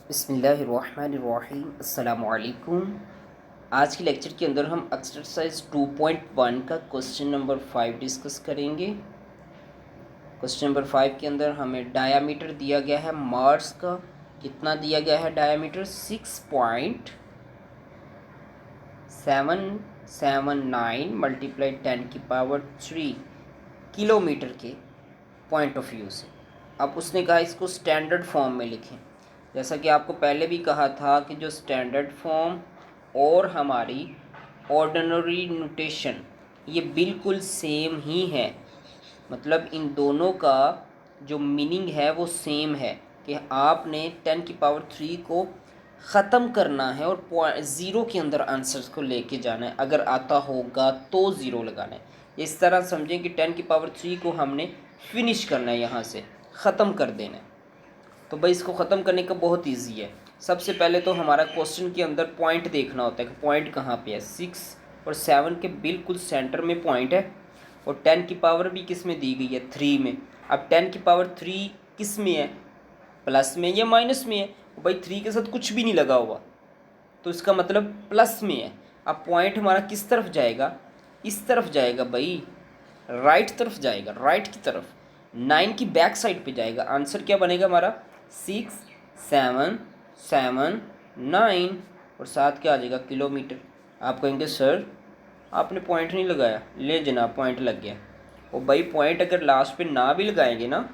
बिस्मिल्लाहिर्रहमानिर्रहीम अस्सलामुअलैकुम। आज के लेक्चर के अंदर हम एक्सरसाइज 2.1 का क्वेश्चन नंबर 5 डिस्कस करेंगे। क्वेश्चन नंबर 5 के अंदर हमें डायामीटर दिया गया है मार्स का। कितना दिया गया है डायामीटर? 6.779 मल्टीप्लाई 10⁻³ किलोमीटर के पॉइंट ऑफ व्यू से। अब उसने कहा इसको स्टैंडर्ड फॉर्म में लिखें। जैसा कि आपको पहले भी कहा था कि जो स्टैंडर्ड फॉर्म और हमारी ऑर्डिनरी नोटेशन ये बिल्कुल सेम ही है। मतलब इन दोनों का जो मीनिंग है वो सेम है कि आपने 10⁻³ को ख़त्म करना है और ज़ीरो के अंदर आंसर को लेके जाना है। अगर आता होगा तो ज़ीरो लगाना है। इस तरह समझें कि 10⁻³ को हमने फिनिश करना है, यहाँ से ख़त्म कर देना है। तो भाई इसको ख़त्म करने का बहुत इजी है। सबसे पहले तो हमारा क्वेश्चन के अंदर पॉइंट देखना होता है कि पॉइंट कहाँ पे है। 6 और 7 के बिल्कुल सेंटर में पॉइंट है और 10 की पावर भी किस में दी गई है? 3 में। अब 10⁻³ किस में है? प्लस में या माइनस में है? भाई 3 के साथ कुछ भी नहीं लगा हुआ तो इसका मतलब प्लस में है। अब पॉइंट हमारा किस तरफ जाएगा? इस तरफ जाएगा भाई, राइट तरफ जाएगा, राइट की तरफ 9 की बैक साइड पे जाएगा। आंसर क्या बनेगा हमारा? 6, 7, 7, 9 और 7 क्या आ जाएगा? किलोमीटर। आप कहेंगे सर आपने पॉइंट नहीं लगाया। ले जनाब पॉइंट लग गया। और भाई पॉइंट अगर लास्ट पे ना भी लगाएंगे ना,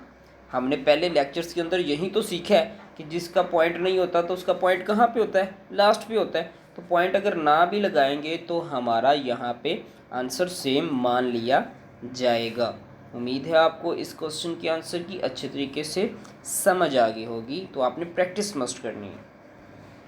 हमने पहले लेक्चर्स के अंदर यही तो सीखा है कि जिसका पॉइंट नहीं होता तो उसका पॉइंट कहाँ पे होता है? लास्ट पे होता है। तो पॉइंट अगर ना भी लगाएंगे तो हमारा यहाँ पे आंसर सेम मान लिया जाएगा। उम्मीद है आपको इस क्वेश्चन के आंसर की अच्छे तरीके से समझ आ गई होगी। तो आपने प्रैक्टिस मस्ट करनी है।